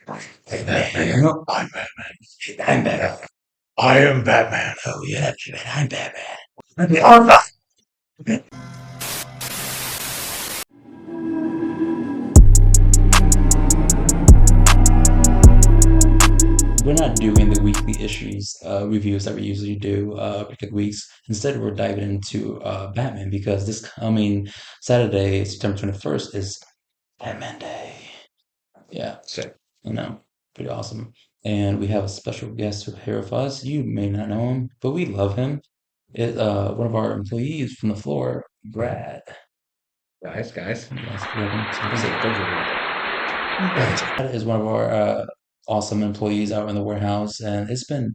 Hey, Batman. I'm Batman. Hey, I'm Batman. I am Batman. Oh, yeah, I'm Batman. I'm Batman. We're not doing the weekly issues reviews that we usually do every couple weeks. Instead, we're diving into Batman because this coming Saturday, September 21st, is Batman Day. Yeah, Sick. pretty awesome. And we have a special guest here with us. You may not know him, but we love him. One of our employees from the floor, Brad. Guys. Yes, welcome to the Thank you. stage. Thank you for that. Brad is one of our awesome employees out in the warehouse, and it's been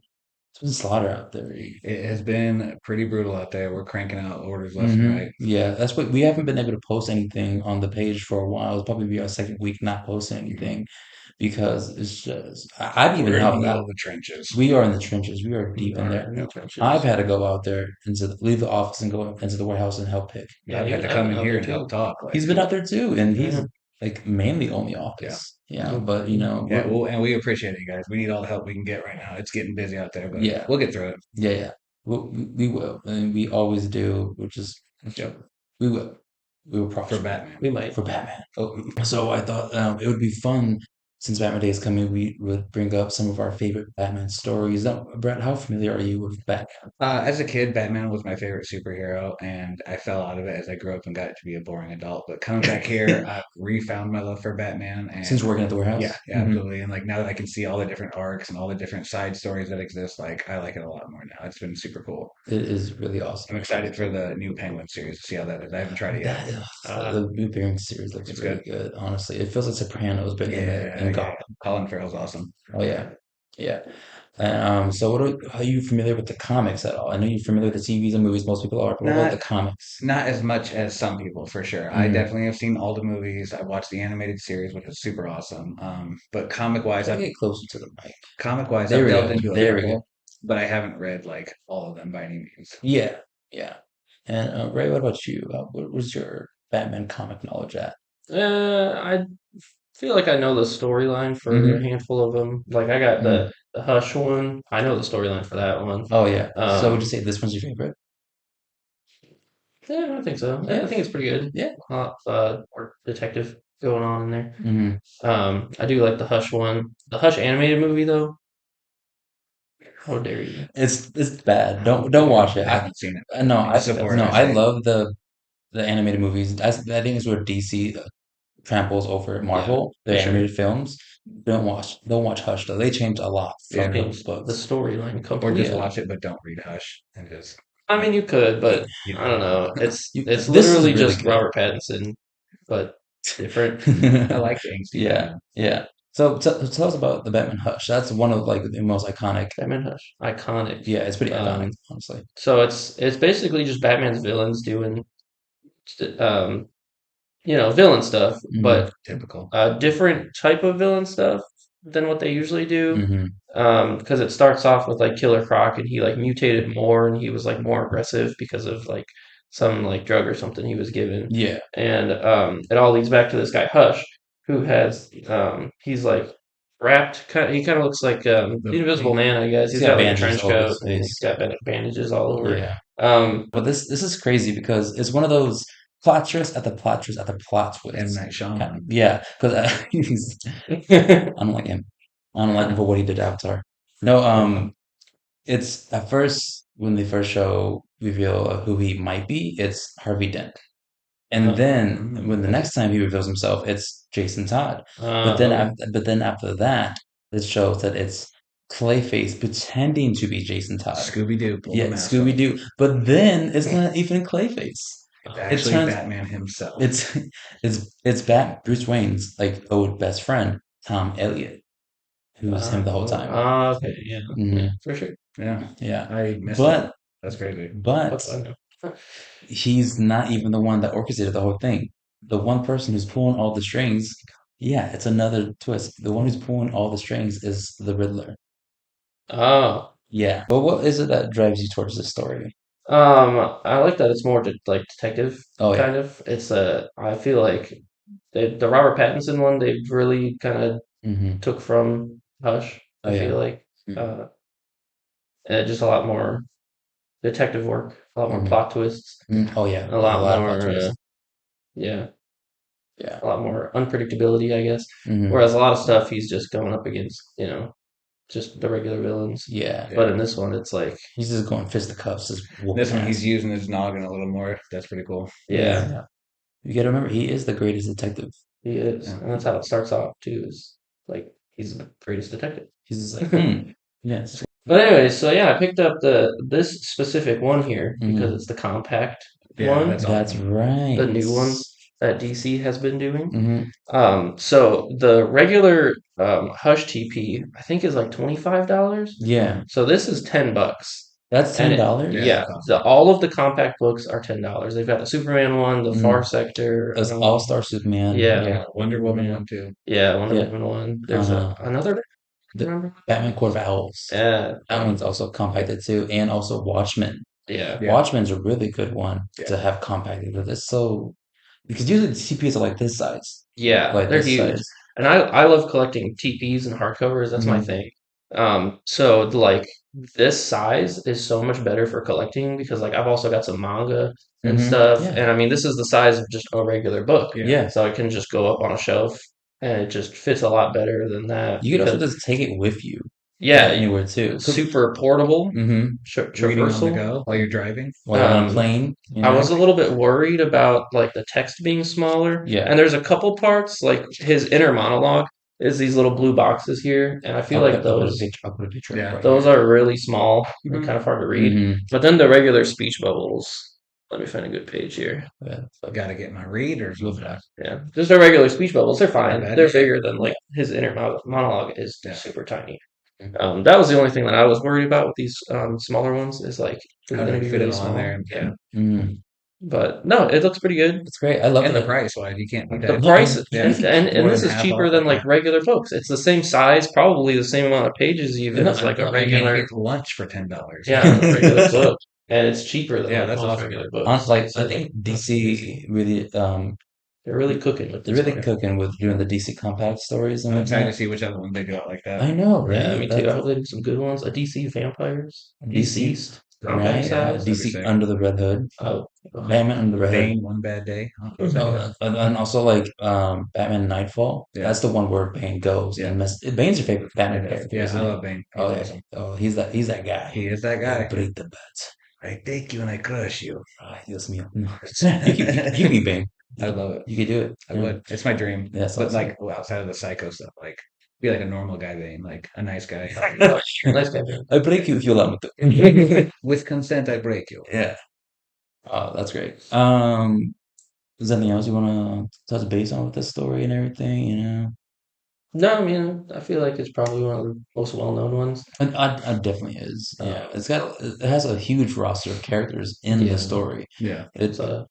slaughter out there. It has been pretty brutal out there. We're cranking out orders left and Hmm. right. Yeah, that's what we haven't been able to post anything on the page for a while. It's probably be our second week not posting Mhm. anything because it's just I've even We're in the helped middle out. of the trenches. We are in the trenches. We are We deep in are there. in the I've trenches. had to go out there and leave the office and go into the warehouse and help pick. Yeah, I've had to I've come been in out here there and help too. talk. He's Like, been out there too, and he's Yeah. like mainly on the yeah. office. Yeah, Yeah. but Yeah, well, and we appreciate it, guys. We need all the help we can get right now. It's getting busy out there, but yeah, we'll get through it. yeah, yeah. We will, and we always do, which is Yep. we will. We will For promise Batman. We might. for Batman. So I thought it would be fun since Batman Day is coming. We would bring up some of our favorite Batman stories. Now, Brett, how familiar are you with Batman? As a kid, Batman was my favorite superhero, and I fell out of it as I grew up and got to be a boring adult. But coming back here, I've refound my love for Batman, Since and you're working at the yeah, warehouse? yeah, absolutely. And like now that I can see all the different arcs and all the different side stories that exist, like I like it a lot more now. It's been super cool. It is really I'm awesome. excited for the new Penguin series to see how that is. I haven't tried it yet. That Uh, the New Bearing series looks It's really good. good. Honestly, it feels like Sopranos, but Yeah, in yeah. Gotham. Colin Farrell's awesome. Oh yeah, yeah. And so, are you familiar with the comics at all? I know you're familiar with the TVs and movies. Most people are, but what about the Not comics? not as much as some people for sure. I Mm. definitely have seen all the movies. I watched the animated series, which was super awesome. But comic wise, Try to I've get closer to the mic. There I've we delved go. into a There we go. couple, but I haven't read like all of them by any means. Yeah, yeah. And Ray, what about you? What was your Batman comic knowledge at? I feel like I know the storyline for a Hmm. handful of them. Like I got Mm. the Hush one. I know the storyline for that one. Oh yeah. So would you Um, say this one's your favorite? yeah, I think so. I Yeah, think it's pretty good. yeah. Or detective going on in there. Hmm. I do like the Hush one. The Hush animated movie though. How dare you? It's bad. How Don't dare watch you? it. I haven't seen it. No, Need to I support, no, I I say. love the animated movies. I think it's where DC tramples over Yeah, Marvel, for the sure. animated films. Don't watch Hush though. They changed a lot Yeah. from the Changed the books. storyline Or just completely. Yeah, watch it, but don't read Hush and just I you, mean, you could, but you I don't know. know. It's this is literally really just good. Robert Pattinson, but different. I like the angsty Yeah, Batman. yeah. So tell us about the Batman Hush. That's one of like the most iconic. Batman Hush, iconic. Yeah, it's pretty iconic, Um, honestly. so it's basically just Batman's villains doing, um, villain stuff, Hmm. but Typical. a different type of villain stuff than what they usually do. Hmm. Because it starts off with like Killer Croc, and he like mutated more, and he was like more aggressive because of like some like drug or something he was given, Yeah, and it all leads back to this guy Hush, who has he's like wrapped. He kind of looks like the Invisible Man, I guess. he's He's got got like a bandages trench all over coat his and he's face. got bandages all over. Yeah. Um, But this is crazy because it's one of those plot twist at the plot twist at the plot M. twist. Night Shyamalan. Yeah, because I don't like him. I don't like him for what he did to Avatar. No, it's at first when they first show reveal who he might be, it's Harvey Dent, and then when the Okay. next time he reveals himself, it's Jason Todd. okay. But then after that, it shows that it's Clayface pretending to be Jason Todd. Scooby Doo, pull Yeah, the mask Scooby off. Doo. But then it's not even Clayface. It's It actually turns Batman himself. it's it's Bruce Wayne's like old best friend, Tom Elliott, who's him the whole time. Okay, yeah, yeah, Hmm. for sure. Yeah, Yeah. I missed that. But That's crazy. but What's I know. he's not even the one that orchestrated the whole thing. The one person who's pulling all the strings, yeah, it's another twist. The one who's pulling all the strings is the Riddler. Oh, Yeah. But what is it that drives you towards this story? I like that it's more like detective Oh yeah. kind of. I feel like the Robert Pattinson one, they've really kind of Mm-hmm. took from Hush. Oh I feel yeah. like Mm-hmm. uh, just a lot more detective work, a lot more Mm-hmm. plot twists, Oh yeah. a A lot lot of plot more twists. yeah, Yeah. a lot more unpredictability, I guess. Mm-hmm. Whereas a lot of stuff he's just going up against, just the regular villains. Yeah. But Yeah. in this one, it's like, He's just going fisticuffs, just This whooping one he's ass. using his noggin a little more. That's pretty cool. yeah, Yeah. You got to remember, he is the greatest detective. he is, Yeah. and that's how it starts off too. Is like he's the greatest detective. He's just like, hmm. Yes. But anyway, so yeah, I picked up the this specific one here because Mm-hmm. it's the compact Yeah, one, that's That's awesome. the right. new one that DC has been doing. Mm-hmm. So the regular Hush TP I think is like $25. Yeah. So this is $10. That's And Yeah, $10. yeah, that's awesome. all of the compact books are $10. They've got the Superman one, the Far Mm. Sector, That's All Star Superman. yeah, Yeah. Wonder Woman Superman, one too. yeah, Wonder Yeah. Woman one. There's Uh, another. Do you the remember? Batman Court of Owls. Yeah, That one's also compacted too, and also Watchmen. yeah, Yeah. Watchmen's a really good one Yeah. to have compacted because it's so because usually the CPs are like this size, yeah. like They're this huge, size. and I love collecting TPs and hardcovers. That's my Hmm. thing. So like this size is so much better for collecting because like I've also got some manga and Hmm. stuff, Yeah. and I mean this is the size of just a regular book, Yeah. Yeah. so it can just go up on a shelf, and it just fits a lot better than that You could also because just take it with you yeah, anywhere too. super portable, Mm-hmm. Reading on the traversal. go while you're driving. While you're on a Um, plane, I was a little bit worried about like the text being smaller, Yeah. and there's a couple parts like his inner monologue is these little blue boxes here, and I feel like those I'll put a picture Yeah. up right those here. are really small and Mhm. kind of hard to read. Mm-hmm. But then the regular speech bubbles. Let me find a good page here. Yeah. Gotta get my readers. Look at that. Yeah, just the regular speech bubbles. They're fine. bad. They're bigger than like his inner monologue is Yeah. super tiny. Mhm. That was the only thing that I was worried about with these smaller ones is like is How it to going to be fit really it on small? there. Yeah, Mm. but no, it looks pretty good. It's great. I love And the that. price wise, you can't beat The that. price Yeah. and More this than is half cheaper off, than yeah. like regular books. It's the same size, probably the same amount of pages even No, as like a no, You can regular get lunch for $10. yeah, a regular book. And it's cheaper than Yeah, like that's most awesome. regular books. Honestly, like So I think DC really they're really cooking with they're this really one. cooking with doing the DC compact stories and I'm excited to whatnot. see which other one they do it like that. I know, Yeah, right? me too. I hope they do some good ones. A DC Vampires, DC, Deceased, compact right? Yeah, size. that'd be DC sick. Under the Red Hood, Oh, Batman Under the Red Hood. Bane, One Bad Day. Oh, those are good. Oh, and also like Batman Nightfall. Yeah. That's the one where Bane goes Yeah. and Bane's your favorite Batman It is. character, Yeah, isn't I he? love Bane. He's Oh, yeah. awesome. Oh, he's that guy. He is that He'll guy. break the bat. I take you and I crush you. Ay, Dios mío. No. You be Bane. I love it. You could do it. I Yeah. would. It's my dream. That's But awesome. like outside of the psycho stuff, like be like a normal guy Bane, like a nice guy. nice guy. I break you if you allow me to. With consent, I break you. Yeah. Oh, that's great. Is there anything else you want to touch base on with this story and everything? You know, No, I mean, I feel like it's probably one of the most well-known ones. I definitely is. Yeah, it has a huge roster of characters in Yeah. the story. Yeah. It, So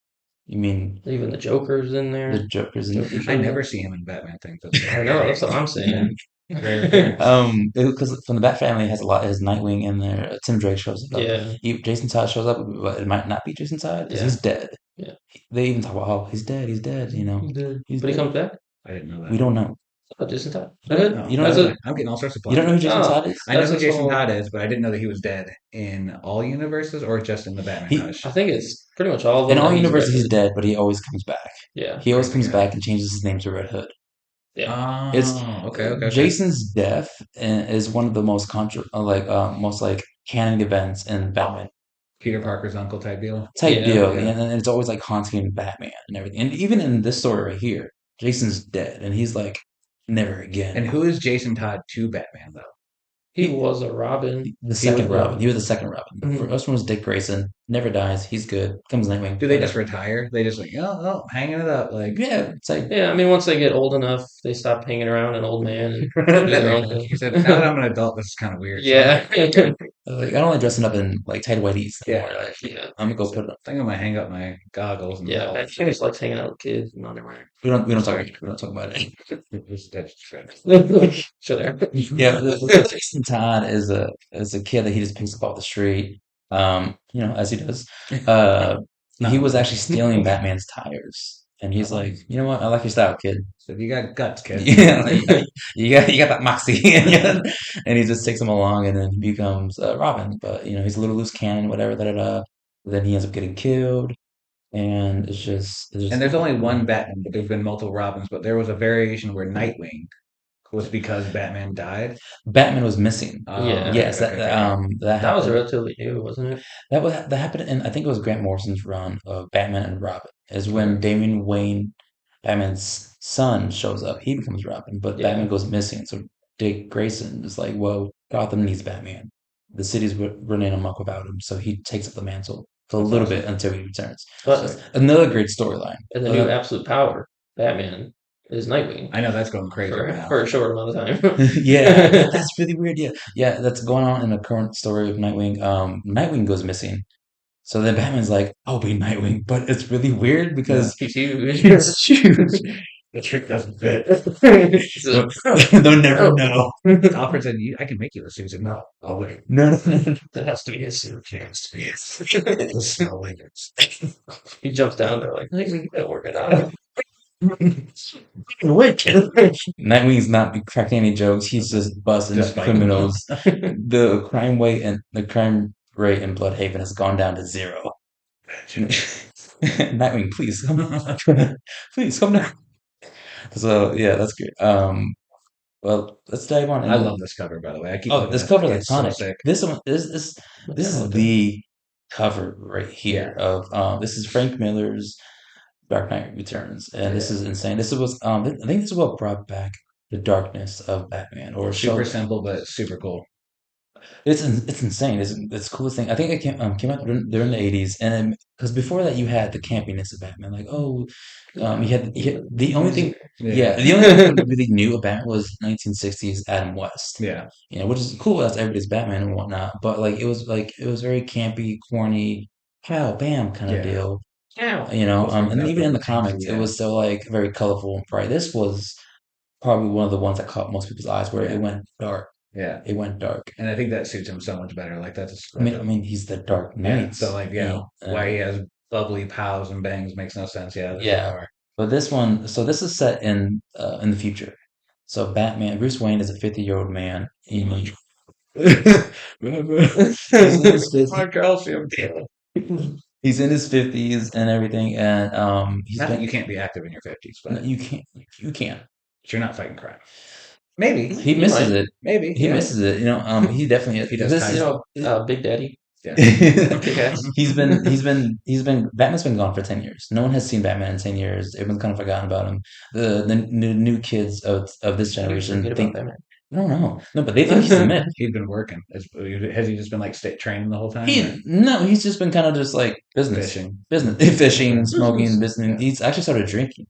you mean even the Joker's in there. the Joker's in Joker I shows never up. see him in Batman things. I know, that's what I'm saying. because from the Bat family has a lot. It has Nightwing in there. Tim Drake shows up. Yeah, Jason Todd shows up, but it might not be Jason Todd because Yeah. he's dead. Yeah. They even talk about, oh, he's dead. He's dead. You know, he's but he dead. comes back. I didn't know that. We don't know. Oh, Jason Todd. No, You don't That's know. it. I'm getting all sorts of You don't know who plans. Jason Oh, Todd is? I know That's who his Jason whole- Todd is, but I didn't know that he was dead in all universes or just in the Batman He- Hush. I think it's pretty much all of In them. all that he's universes, he's Red dead, but he always comes back. Hood. Yeah. He always Crazy comes guy. back and changes his name to Red Hood. Yeah. It's Okay. Jason's death is one of the most most like canon events in Batman Peter Parker's uncle type deal. type Yeah, deal, yeah. and it's always like haunting Batman and everything. And even in this story right here, Jason's dead, and he's like, never again. And who is Jason Todd to Batman though? He was a Robin. The second was Robin. He was the second Robin. The Mhm. first one was Dick Grayson. Never dies. He's good. Comes Nightwing. Do they just whatever. retire? They just like, oh, hanging it up. Like, Yeah, it's like Yeah, I mean, once they get old enough, they stop hanging around an old man and do their own thing. he said, now that I'm an adult, this is kind of weird. Yeah. I don't like dressing up in like tight whiteies Yeah. anymore. Like, Yeah. I'm gonna go So, put it I think I'm gonna hang up my goggles. And Yeah, she just likes hanging out with kids and underwear. We don't talk about it. That's fair. Sure there. Yeah, Jason Todd is a kid that he just picks up off the street. As he does. He was actually stealing Batman's tires. and he's Oh. like, you know what, I like your style, kid. So you got guts, kid. Yeah, you got that moxie, and he just takes him along, and then he becomes Robin. But he's a little loose cannon, whatever. Da da da. Then he ends up getting killed, and it's just And there's only one Batman, but there's been multiple Robins. But there was a variation where Nightwing was because Batman died. Batman was missing. Oh, Yeah. okay, Yes, okay, that okay, okay. that That was happened. relatively new, wasn't it? That happened, and I think it was Grant Morrison's run of Batman and Robin. Is when Okay. Damian Wayne, Batman's son, shows up. He becomes Robin, but Batman Yeah. goes missing. So Dick Grayson is like, well, Gotham needs Batman. The city's running amok without him, so he takes up the mantle for a That's little bit awesome. until he returns. So But it's another great storyline. in the new Absolute Power, Batman is Nightwing I know that's going crazy for right now. for a short amount of time. Yeah, that's really weird. Yeah, yeah, that's going on in the current story of Nightwing. Nightwing goes missing. So then Batman's like, I'll be Nightwing, but it's really weird Yeah. because He's huge. it's huge. The trick doesn't fit. So, They'll never know. Alfred said, I can make you a Susan. No, I'll wait. No, no, no. that has to be his suit. It has to be the snow layers. He jumps down there like, Nightwing, don't work it out. Wait, Nightwing's not cracking any jokes. He's just busting just up fighting. criminals. The crime rate in Bloodhaven has gone down to zero. Nightwing, please please come down. So yeah, that's good. Well, let's dive on I into. love this cover, by the way. I keep Oh, looking this at cover it. is It's so iconic. sick. This one, this is the cover right here of this is Frank Miller's Dark Knight Returns, and this is insane. This was I think this is what brought back the darkness of Batman, or Super showed. simple, but super cool. It's insane. It's the coolest thing. I think it came out during the 80s, and because before that you had the campiness of Batman, like you had the only thing. Yeah, the only thing we really knew of Batman was 1960s Adam West. Yeah. Which is cool. That's everybody's Batman and whatnot. But it was very campy, corny, pow, bam kind of Yeah. deal. Ow. And even in the Cheesy, comics, it yeah. was still like very colorful and bright. This was probably one of the ones that caught most people's eyes, where Yeah. it went dark. Yeah. It went dark. And I think that suits him so much better. Like that's I mean, he's the Dark yeah. Knight. So like why he has bubbly pows and bangs makes no sense. Yeah. This Yeah. cover. But this one, so this is set in the future. So Bruce Wayne is a 50-year-old man. He's in his 50s. My calcium. He's in his 50s and everything, and he's Not that been. you can't be active in your 50s, No, but you can't. you're not fighting crime. Maybe. He He misses might. it. Maybe. He Yeah. misses it. He definitely. He does This kind is. Big Daddy. Yeah. Kick-ass. Batman's been gone for 10 years. No one has seen Batman in 10 years. Everyone's kind of forgotten about him. The new kids of this How do you generation forget think. about Batman? I don't know. No, but they think he's a myth. He's been working. Has he just been like training the whole time? He's just been kind of just like Fishing. fishing, smoking, business. Yeah. He's actually started drinking.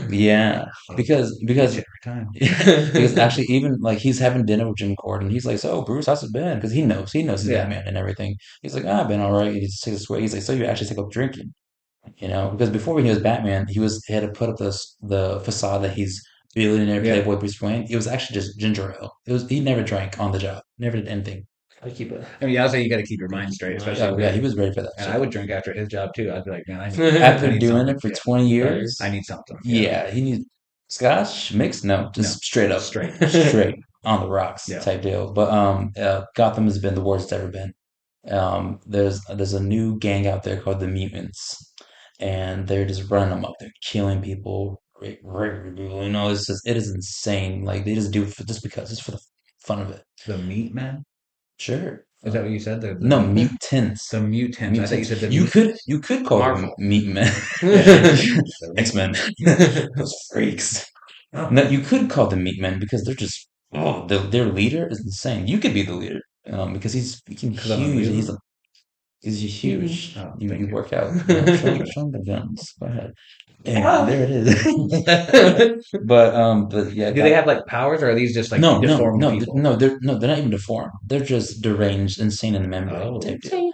Yeah, because Every time. because actually even like he's having dinner with Jim Gordon. He's like, so Bruce, how's it been? Because he knows he's Yeah. Batman and everything. He's like, I've been all right. He just takes a swig. He's like, so you actually take up drinking, because before when he was Batman, he had to put up the facade that he's billionaire Yeah. playboy Bruce Wayne. It was actually just ginger ale. He never drank on the job, never did anything. I keep it. I mean, also you got to keep your mind straight, especially. Oh yeah, he was ready for that. And shit. I would drink after his job too. I'd be like, man, I After need doing something. it for Yeah. 20 years, I need something. yeah, he needs scotch mix. No, just straight up, Straight. straight on the rocks Yeah. type deal. But Gotham has been the worst it's ever been. There's a new gang out there called the Mutants, and they're just running them up. They're killing people. It is insane. Like they just do it just for the fun of it. The meat men? Sure. Is that what you said? No, mutants. The mutants. I thought you said the You could call them Marvel. meat men. Yeah. X-Men. Those freaks. No, you could call them meat men because they're just their leader is insane. You could be the leader because he's freaking Because I'm a huge. mutant? He's huge. Oh, You thank you you. work out. Show him the guns. Go ahead. And there it is. But yeah. Do they have like powers, or are these just like No, deformed no, people? they're not even deformed. They're just deranged, insane in the membrane Oh. type deal.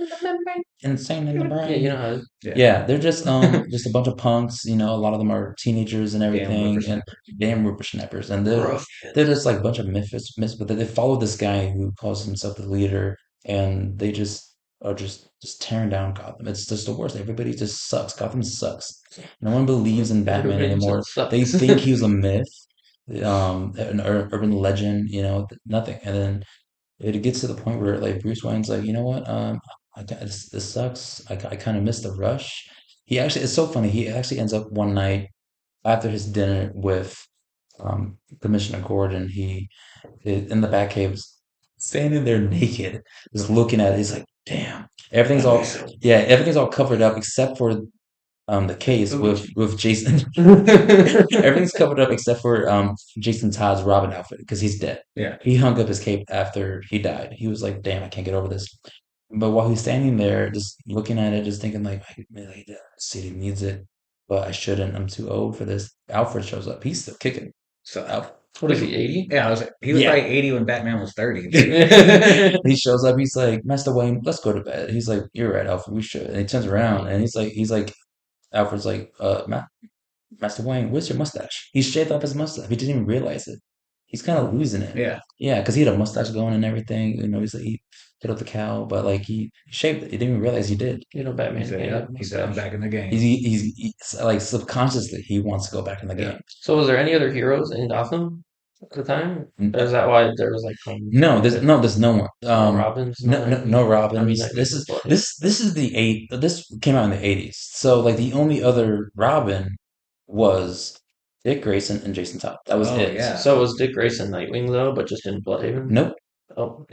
Insane in the Yeah, brain. you know how. Yeah, they're just just a bunch of punks. A lot of them are teenagers and everything, and damn whippersnappers, and they're just like a bunch of misfits. But they follow this guy who calls himself the leader, and they just are just tearing down Gotham. It's just the worst. Everybody just sucks. Gotham sucks. No one believes in Batman Everybody anymore. just They sucks. think he was a myth, an urban legend. Nothing. And then it gets to the point where like Bruce Wayne's like, you know what? This sucks. I kind of miss the rush. It's so funny. He actually ends up one night after his dinner with Commissioner Gordon. In the Batcave, standing there naked, just looking at it. He's like, damn, everything's all yeah, everything's all covered up except for the case with Jason. Everything's covered up except for Jason Todd's Robin outfit because he's dead. Yeah. He hung up his cape after he died. He was like, damn, I can't get over this. But while he's standing there, just looking at it, just thinking like, the city needs it, but I shouldn't. I'm too old for this. Alfred shows up. He's still kicking. So What is he, 80? yeah, he was Yeah. probably 80 when Batman was 30. He shows up. He's like, Master Wayne, let's go to bed. He's like, you're right, Alfred. We should. And he turns around and he's like, Alfred's like, Master Wayne, where's your mustache? He shaved off his mustache. He didn't even realize it. He's kind of losing it. Yeah. Yeah, because he had a mustache going and everything. He's like, he hit up the cow, but like he shaved it. He didn't even realize he did. Batman. He said, yeah, he's done back in the game. He's like subconsciously he wants to go back in the game. So was there any other heroes in Gotham at the time? Or is that why there was like There's no one. Robins? No Robins. I mean, This is this came out in the 80s. So like the only other Robin was Dick Grayson and Jason Todd. That was it. Yeah. So was Dick Grayson Nightwing though, but just in Bloodhaven? Nope. Oh,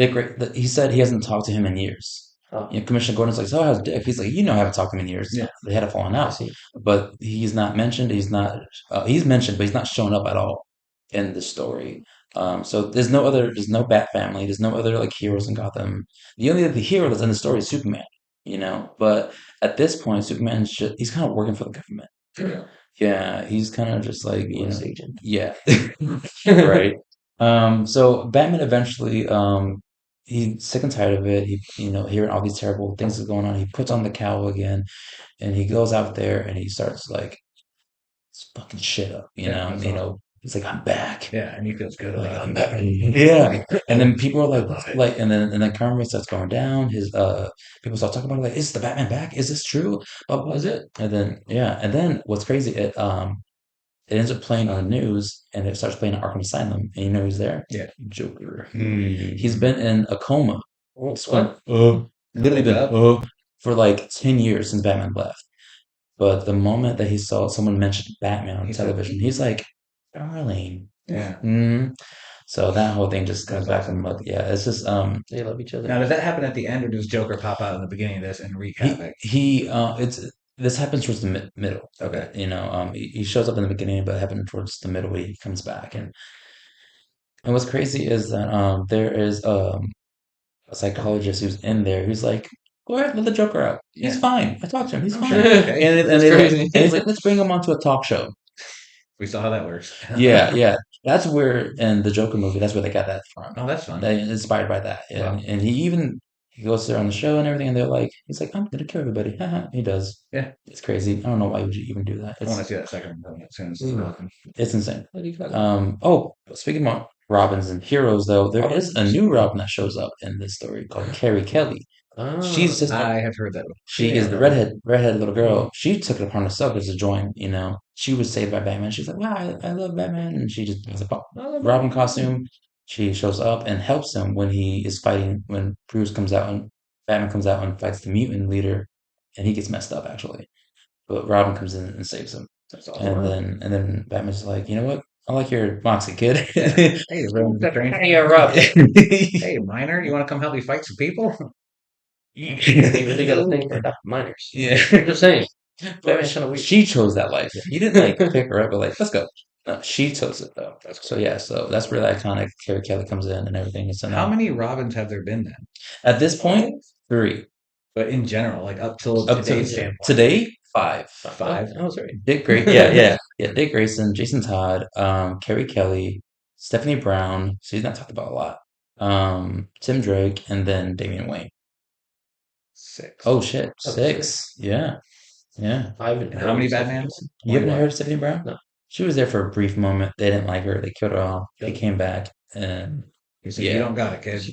He said he hasn't talked to him in years. oh. Commissioner Gordon's like, so how's Dick? He's like, I haven't talked to him in years. Yeah. They had a falling I out, see. but he's not mentioned. He's mentioned, but he's not shown up at all in the story. So there's no Bat family. There's no other like heroes in Gotham. The only other hero that's in the story is Superman. But at this point, he's kind of working for the government. Yeah. Yeah, he's kind of just like US agent. yeah, right. So Batman eventually, he's sick and tired of it. Hearing all these terrible things is going on. He puts on the cowl again, and he goes out there and he starts like fucking shit up. That's awesome. He's like, I'm back. Yeah, and he feels good Like about I'm it. back. Yeah, and then people are and then crime rate starts going down. His people start talking about it like, is the Batman back? Is this true? What was it? And then and then what's crazy? It ends up playing on the news, and it starts playing at Arkham Asylum, and you know who's there? Yeah. Joker. Hmm. He's been in a coma. What? Literally been for like 10 years since Batman left. But the moment that he saw someone mention Batman on television, he's like, darling. Yeah. So that whole thing just comes back and look, yeah, it's just They love each other. Now, does that happen at the end, or does Joker pop out in the beginning of this and wreak havoc? this happens towards the middle. Okay. He shows up in the beginning, but it happened towards the middle where he comes back. And what's crazy is that there is a psychologist who's in there who's like, go ahead, let the Joker out. He's Yeah. fine. I talked to him. He's fine. Okay. And he's like, let's bring him onto a talk show. We saw how that works. Yeah. That's where in the Joker movie, that's where they got that from. Oh, that's fun. They inspired by that. Wow. And he goes there on the show and everything, and he's like, I'm gonna kill everybody. He does. Yeah. It's crazy. I don't know why would you even do that. I want to see that second one coming as soon as it's open. It's insane. What do you got? Speaking about Robins and heroes, though, there is a new Robin that shows up in this story called Carrie Kelly. She's just I have heard that. she is the redhead little girl. She took it upon herself as a join. She was saved by Batman. She's like, wow, I love Batman, and she just has a Robin costume. She shows up and helps him when he is fighting. When Batman comes out and fights the mutant leader, and he gets messed up actually. But Robin comes in and saves him. That's awesome. And then Batman's like, you know what? I like your moxie, kid. Hey, Rob. Hey, Miner, you want to come help me fight some people? They really got a thing for minors. Yeah. Just saying. Batman's kind of weird. She chose that life. He didn't like pick her up, but like, let's go. No, she chose it though. So that's where the iconic Carrie Kelly comes in and everything. How many Robins have there been then? At this point, 3. But in general, like up till Up to today's standpoint. today, 5. 5? I was right. Dick Grayson, yeah. Dick Grayson, Jason Todd, Carrie Kelly, Stephanie Brown. So he's not talked about a lot. Tim Drake, and then Damian Wayne. 6. Oh shit, 6. Yeah. And how many Batmans? You haven't heard of Stephanie Brown? No. She was there for a brief moment. They didn't like her. They killed her off. She came back, and He said, "You Yeah. don't got it, kid."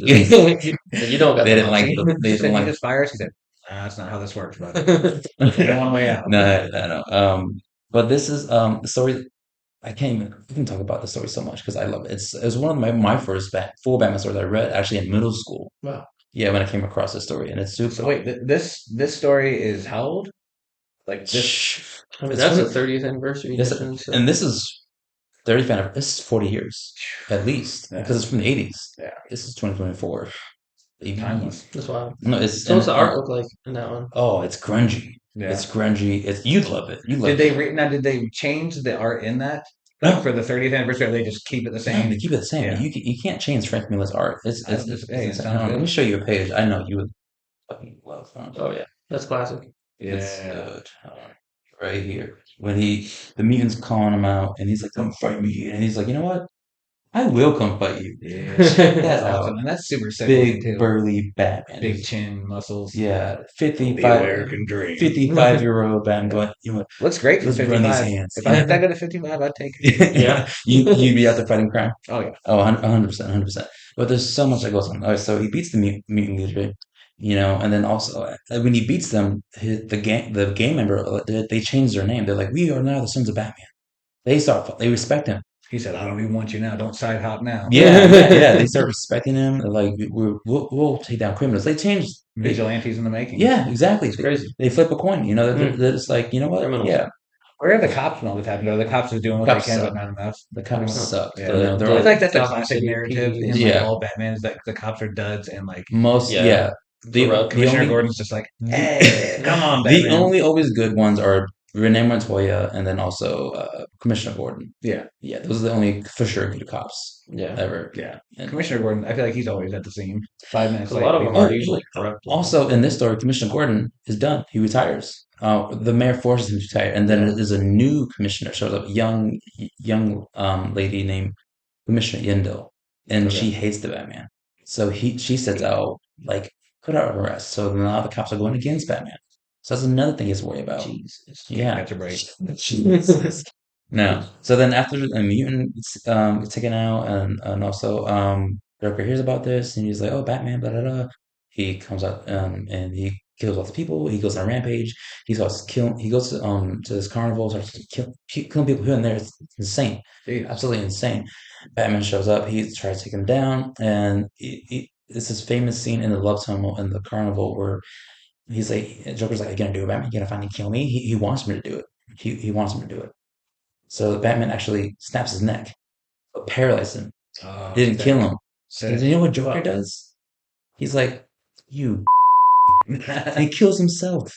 You don't got They the didn't like money. they She didn't said, "You like just fire us." He said, "That's not how this works, buddy. Only one way out." no, no, no. But this is the story. I can't even we can talk about the story so much because I love it. It's one of my first full Batman stories I read actually in middle school. Wow. Yeah, when I came across this story, and it's super. So wait, this story is how old? Like this? I mean, It's that's a 40 30th anniversary this, edition. So. and this is 35. This is 40 years at least because it's That's from the 80s. yeah, This is 2024. timeless. That's wild. No, it's So what's the art look like in that one? oh, it's grungy. Yeah. It's grungy. It's you'd love it. You love Did they it. now? Did they change the art in that No, for the 30th anniversary? Or they just keep it the no, same? they keep it the same. Yeah. You can't change Frank Miller's art. I don't just. Hey, it Insane. sounds Hold on, let me good. show you a page. I know you would fucking love. Oh yeah, that's classic. It's Yeah. good. Right here. When the mutant's calling him out and he's like, come fight me. And he's like, you know what? I will come fight you. Yeah. Check That's that out. awesome, and that's super sexy Big too. burly Batman. Big chin, muscles. Yeah. The 55 American dream. 55-year-old Batman going, you know what? Looks great for Let's run these 55. hands. If I hit that good at 55, I'd take it. Yeah. You'd be out there fighting crime. Oh yeah. Oh, 100%, 100%. But there's so much that goes on. All right, so he beats the mutant leader, and then also when he beats them, the gang member, they change their name. They're like, we are now the Sons of Batman. They respect him. He said, "I don't even want you now. Don't side hop now." Yeah, yeah, yeah. They start respecting him. They're like, we'll take down criminals. They changed. Vigilantes in the making. Yeah, exactly. It's crazy. They flip a coin. They're just like, you know what? Criminals. Yeah, Where are the cops when all this happened? Are the cops just doing what Cops they can, suck. but not enough? the cops Mhm. suck. Yeah. They're I all, feel like that's a Gotham classic City narrative PD. in like Yeah. all Batmans that the cops are duds and like most. Yeah. Yeah, the Corrupt. Commissioner only Gordon's just like, "Hey, come on, the Batman." only always good ones are Renee Montoya and then also Commissioner Gordon. Yeah, Yeah, those are the only for sure good cops Yeah. ever. yeah. And Commissioner Gordon, I feel like he's always at the scene. 5 minutes Because a late. lot of them he's are already- usually corrupt. also in this story, Commissioner Gordon is done. He retires. The mayor forces him to retire, and then there's a new commissioner shows up, young lady named Commissioner Yindel, and Okay. she hates the Batman. So she sets out like put out arrest. So now the cops are going against Batman. So that's another thing he's worried about. Jesus. Yeah. Catch a break. Jesus. No. So then after the mutant gets taken out and also Joker hears about this and he's like, oh Batman, blah blah blah. He comes out and he kills lots of people. He goes on a rampage. He goes to this carnival, starts killing people here and there. It's insane. Jeez. Absolutely insane. Batman shows up. He tries to take him down, and it's this famous scene in the love tunnel in the carnival where he's like, Joker's like, "You gonna do it, Batman? You gonna finally kill me?" He wants me to do it. He wants me to do it. So Batman actually snaps his neck, but paralyzed him. Oh, Didn't kill him. sick. And you know what Joker does? He's like, "You." He kills himself.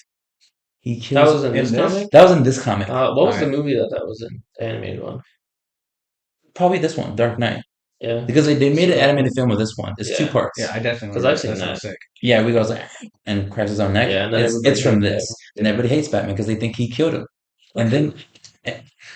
He That kills. was in in this this? comic? That was in this comic. What was the Alright. movie that was in? The animated one. Probably this one, Dark Knight, Yeah. because they made an animated film of this one. It's two Yeah. parts. Yeah, I definitely 'Cause remember I've seen that. Sounds that. sick. Yeah, we goes like and cracks his own neck. Yeah, and then it's everybody from hates this, Batman. and everybody hates Batman because they think he killed him. And then,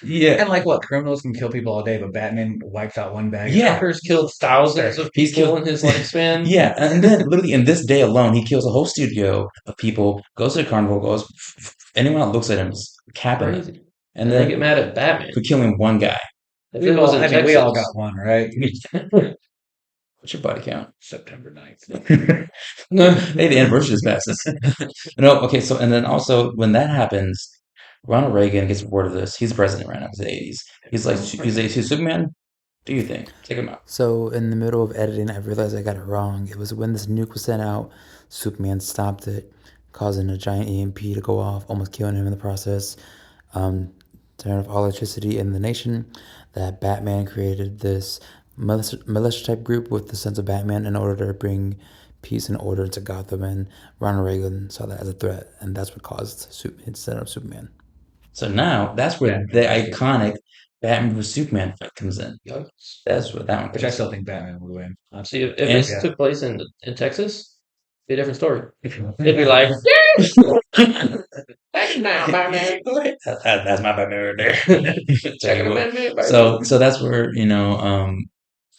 yeah, And like what? Criminals can kill people all day, but Batman wipes out one bag. Yeah. Joker's killed thousands of He's people killed- in his lifespan. yeah, and then literally in this day alone, he kills a whole studio of people. Goes to the carnival, goes anyone that looks at him is capping it, Crazy. and And they then get mad at Batman. for killing one guy. If it was in Texas, we all got one, right? What's your body count? September 9th. Hey, the anniversary is past. No, okay. So, and then also when that happens, Ronald Reagan gets word of this. He's president right now. It's the 80s. He's like, Superman. Do you think? Take him out. So in the middle of editing, I realized I got it wrong. It was when this nuke was sent out, Superman stopped it, causing a giant EMP to go off, almost killing him in the process. Turn off all electricity in the nation. That Batman created this militia type group with the Sons of Batman in order to bring peace and order to Gotham. And Ronald Reagan saw that as a threat, and that's what caused instead of Superman. So now that's where the iconic Batman vs Superman fight comes in. That's what that one. Which I still think Batman would win. See, if And- this took place in Texas, it'd be a different story. It'd be like, back now, Batman. That's my Batman right there. Second Amendment. baby. So that's where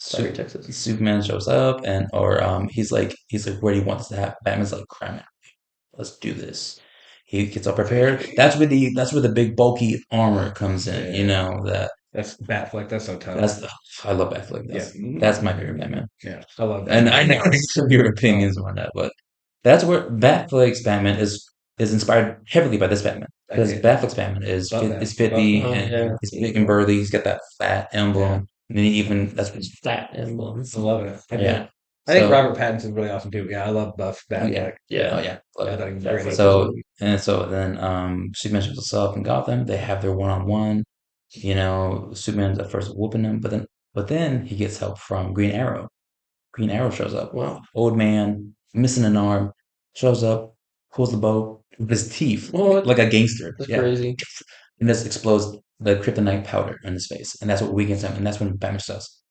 Sorry, Texas. Superman shows up or he's like where he wants to have Batman's like crap. Let's do this. He gets all prepared. That's where the big bulky armor comes in. You know that That's Batfleck. That's so tough. That's I love Batfleck. That's my favorite Batman. Yeah, I love And Batman. I know some of your opinions on that, but that's where Batfleck's Batman is inspired heavily by this Batman because Okay. Batfleck's Batman is Love that. 50 Oh, and yeah. he's big and burly. He's got that fat emblem, and then he even that's what Fat emblem. I love it. yeah. I think So Robert Pattinson's really awesome too. Yeah, I love Buff oh yeah, Batfleck. oh Yeah. yeah, love I it. thought he was Batfleck great. was So really- and so then Superman shows himself in Gotham. They have their one-on-one. You know, Superman's at first whooping him, but then he gets help from Green Arrow. Green Arrow shows up. Wow. Old man, missing an arm, shows up, pulls the bow with his teeth, What? like a gangster. That's Yeah. crazy. And this explodes the kryptonite powder in his face. And that's what weakens him. And that's when Batman starts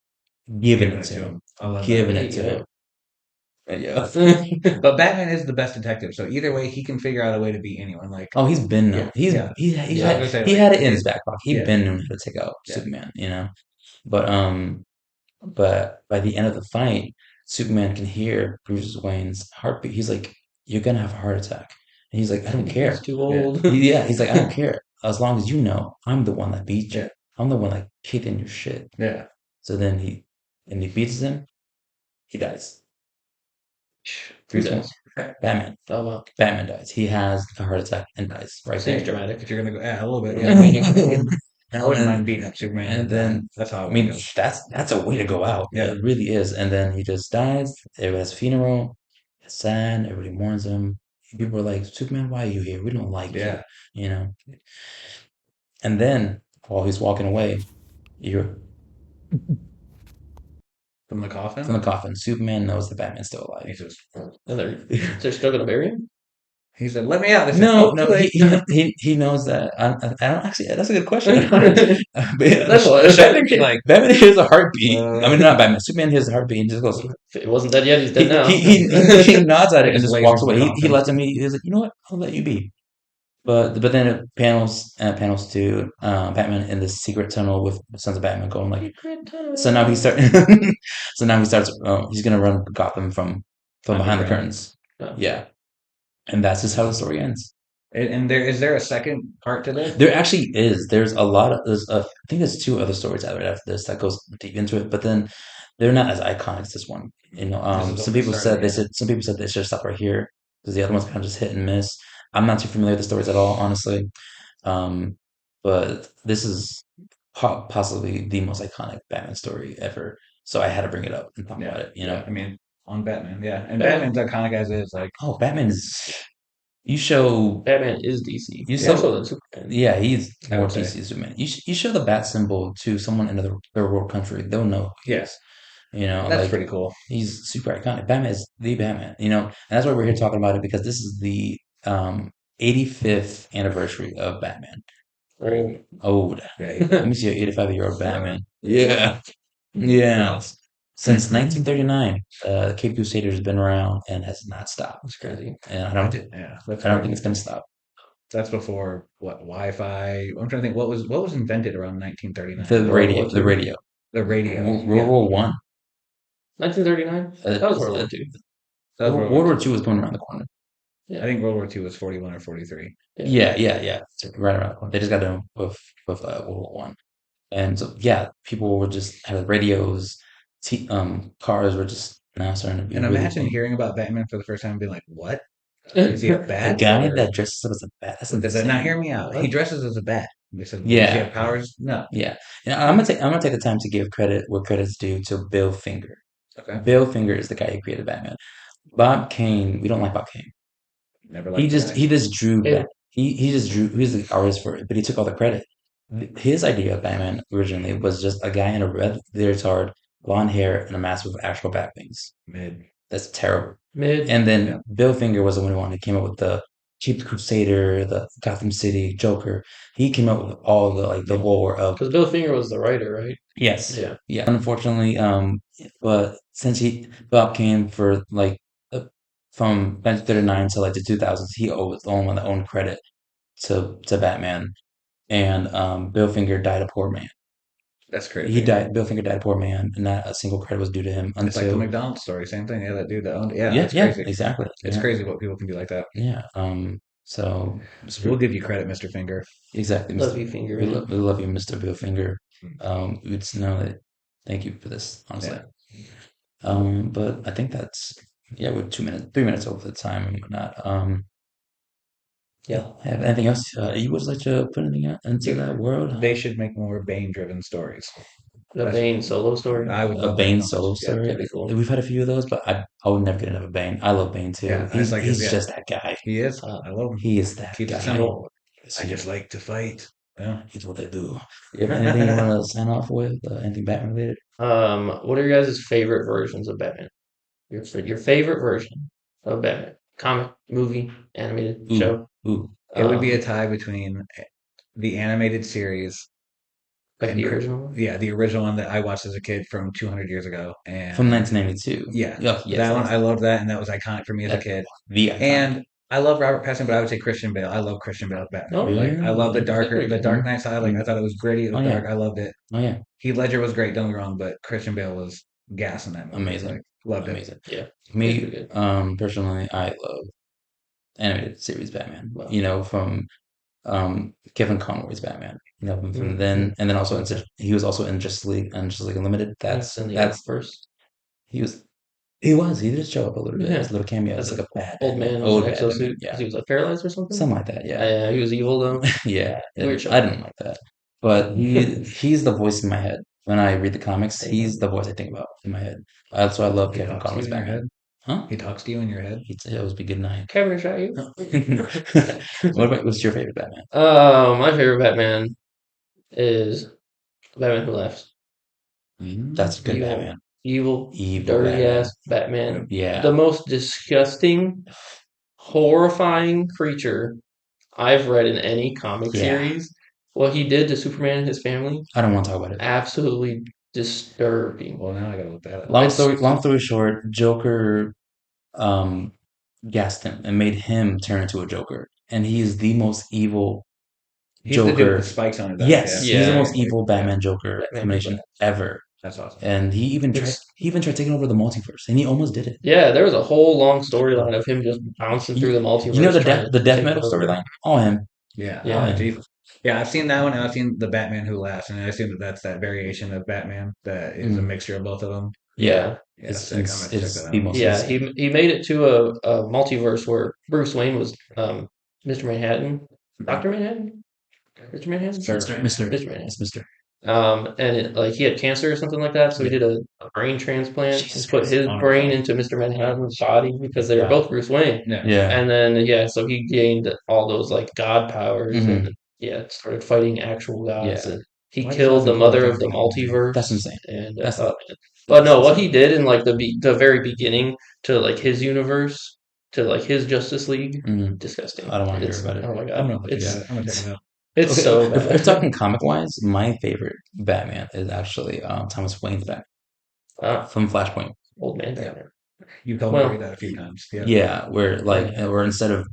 giving it to him. I love Giving that. it to him. And yeah. But Batman is the best detective, so either way, he can figure out a way to beat anyone. Like, Oh, he's been known. Yeah, He's yeah. he Yeah, I was had gonna say, he like, had it in his back pocket. He'd yeah. been known how to take out Yeah. Superman, you know. But by the end of the fight, Superman can hear Bruce Wayne's heartbeat. He's like, "You're gonna have a heart attack," and he's like, "I don't care." He's too old. Yeah, he's like, "I don't care as long as you know I'm the one that beat you. Yeah. I'm the one that kicked in your shit." Yeah. So then he beats him. He dies. Who Bruce Wayne. does? Batman. Oh, wow. Batman dies. He has a heart attack and dies right Seems there. dramatic. If you're gonna go, yeah, a little bit. Yeah. Yeah. I wouldn't And- mind beating up Superman. and then that's how I I mean, go. that's a way to go out. Yeah. It really is. And then he just dies. Everybody has a funeral. It's sad. Everybody mourns him. People are like, Superman, why are you here? We don't like Yeah. you, you know? And then while he's walking away, you're From the coffin. from the coffin. Superman knows that Batman's still alive. He says, And they're still gonna bury him? he said, "Let me out." They said, No, "Oh, no, too late." he knows that. I don't actually. That's a good question. That's what- Batman hears a heartbeat. Uh, I mean, not Batman. Superman hears a heartbeat and just goes. If it wasn't dead yet, he's dead now. He nods at it and Just just lays walks in the away. He coffin. lets him. He's like, you know what? I'll let you be. But then it panels to Batman in this secret tunnel with Sons of Batman going like. So now he start. So now he starts. He's gonna run Gotham from behind the curtains. Oh. Yeah, and that's just how the story ends. And is there a second part to this? There actually is. There's a lot of. I think there's two other stories out there after this that goes deep into it, but then they're not as iconic as this one. You know, This is some what we people started, some people said they should stop right here because the other one's kind of just hit and miss. I'm not too familiar with the stories at all, honestly. But this is possibly the most iconic Batman story ever. So I had to bring it up and talk about it. You know, I mean, on Batman, yeah, and Batman. Batman's iconic as is. Like, oh, Batman is. You show Batman is DC. You More saw- so than Superman. Yeah, he's I more would say. DC Superman. You show the bat symbol to someone in the third world country, they'll know. who he Yes. is. You know, that's like pretty cool. he's super iconic. Batman is the Batman. You know, and that's why we're here talking about it because this is the 85th anniversary of Batman. Right. Old. Yeah, Let me see an 85-year-old Batman. Yeah, yeah. Since 1939, the Caped Crusader has been around and has not stopped. That's crazy. And I don't that's think it's gonna stop. that's before what Wi-Fi. I'm trying to think what was invented around 1939. The radio, War the II. radio. The radio. World War One. 1939? That was World War II. That was World War II was going around the corner. I think World War II was 41 or 43. Yeah. Right around the corner. They just got done with World War One, and so yeah, people were just had radios. Cars were just now starting to be. And really imagine big. hearing about Batman for the first time and being like, "What? Is he a a bat?" guy that dresses up as a bat. That's They said, "Now insane. hear me out. He dresses as a bat." They said, Yeah. "Does he have powers?" No. Yeah, and I'm gonna take the time to give credit where credit's due to Bill Finger. Okay. Bill Finger is the guy who created Batman. Bob Kane, we don't like Bob Kane. Never He liked the just guy. he just drew Yeah. that. He just drew. He was the artist for it, but he took all the credit. His idea of Batman originally was just a guy in a red leotard, blonde hair, and a mask with actual bat wings. mid. That's terrible. Mid. And then Yeah. Bill Finger was the one who came up with the Caped Crusader, the Gotham City Joker. He came up with all the lore of Because Bill Finger was the writer, right? yes, Yeah. yeah. Unfortunately, but since Bob came for from 1939 to like the 2000s, he was the only one that owned credit to Batman. And Bill Finger died a poor man. That's crazy. He died. Bill Finger died a poor man, and not a single credit was due to him It's like the until McDonald's story. Same thing. Yeah, that dude that owned it. Yeah, yeah, it's yeah, crazy. exactly. It's Yeah. crazy what people can be like that. Yeah. So We'll give you credit, Mr. Finger. exactly, Love Mr. you, Finger. We love you, Mr. Bill Finger. We would just know that. Thank you for this, honestly. Yeah. But I think that's we're 3 minutes over the time and whatnot. Have anything else you would like to put anything out into that world? They should make more Bane-driven stories. The That's- Bane solo story. I would A love Bane that so solo much. story. that'd be cool. We've had a few of those, but I would never get enough of Bane. I love Bane too. Yeah, I he's just like he's his- just that guy. He is. I love him. He is that Keeps it guy. simple. Yes, I he just is. like to fight. Yeah. It's what they do. You have anything you want to sign off with? Anything Batman related? What are your guys' favorite versions of Batman? Your favorite version of Batman? Comic, movie, animated show? Ooh. It would be a tie between the animated series, Like the and- original one? Yeah, the original one that I watched as a kid from 200 years ago, and From 1992. yeah, Oh, yes, that one yes. I loved that, and that was iconic for me as a That's kid. the iconic. And I love Robert Pattinson, but I would say Christian Bale. I love Christian Bale's Batman. Oh, Like I love the really? the Dark Knight side. Like I thought it was gritty, it was Oh, yeah. dark. I loved it. Oh yeah, Heath Ledger was great, don't get me wrong, but Christian Bale was gas in that movie. amazing. Like, loved it. Amazing. Yeah. Me, Pretty good. personally, I love animated series Batman. Wow. You know, from Kevin Conroy's Batman. You know, from Mhm. then, and then also he was also in Justice League and Justice League Unlimited. That's in the that's first. he was he did show up a little bit. Yeah. It's a little cameo. As It's like a bad Old Batman. man Old in an bad Batman, exosuit because he was like paralyzed or something. something like that. Yeah, Yeah, he was evil though. yeah. Weird and show. I didn't like that, but he's the voice in my head when I read the comics. He's the voice I think about in my head. So I love He Kevin talks to you Conroy's in your Batman. head. Huh? He talks to you in your head. It always be good night. Kevin shot you. What's your favorite Batman? My favorite Batman is Batman Who Laughs. That's a good Evil. Batman. Evil, Evil dirty Batman. ass Batman. Yeah. The most disgusting, horrifying creature I've read in any comic Yeah. series. What he did to Superman and his family, I don't want to talk about it. absolutely disturbing. Well, now I gotta look that up. Long story short, Joker gassed him and made him turn into a Joker. And he is the most evil He's the dude Joker. with the spikes on his eyes. Yes, Yeah. he's the most Yeah. evil Batman Joker Batman combination ever. That's awesome. And he even tried taking over the multiverse, and he almost did it. Yeah, there was a whole long storyline of him just bouncing through the multiverse. You know trying the to death take metal over. storyline? All him. Yeah. Yeah. Oh, geez. Yeah, I've seen that one, and I've seen the Batman Who Laughs, and I assume that that's that variation of Batman that is a mixture of both of them. Yeah. Yeah, It's sick. I'm gonna check it's that the out. most Yeah, insane. he made it to a multiverse where Bruce Wayne was Mr. Manhattan, Doctor Manhattan, Mr. Manhattan, Sure. Mr. Mr. Manhattan. It's Mr. And like he had cancer or something like that, so he did a brain transplant Jesus to put Christ. his Oh, brain okay. into Mr. Manhattan's body because they were Yeah. both Bruce Wayne. Yeah. Yeah. And then so he gained all those like god powers Mhm. and started fighting actual gods Yeah. and he Why killed does the that mother feel of the like multiverse. That's insane. And That's but no, what he did in like the very beginning to like his universe to like his Justice League, Mhm. disgusting. I don't wanna hear It's- about it. Oh my I'm god, gonna look it's at it. I'm gonna check it out. it's Okay, so if bad. we're talking comic wise, my favorite Batman is actually Thomas Wayne's Batman from Flashpoint. Old man Batman. You told me to Well, read that a few times. Yeah. Yeah, where Yeah. where instead of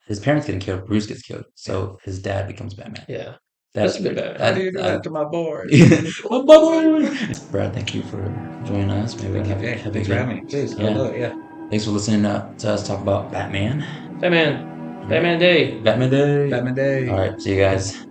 his parents getting killed, Bruce gets killed, so his dad becomes Batman. Yeah, that's a good Batman. How do you do that to my boy? My boy! Brad, thank you for joining us. Maybe we can have, Okay, have thanks you for again. having me. Please, Yeah. I'll do it. Yeah. Thanks for listening to us talk about Batman. Batman Day. Batman Day. Batman Day. All right, see you guys.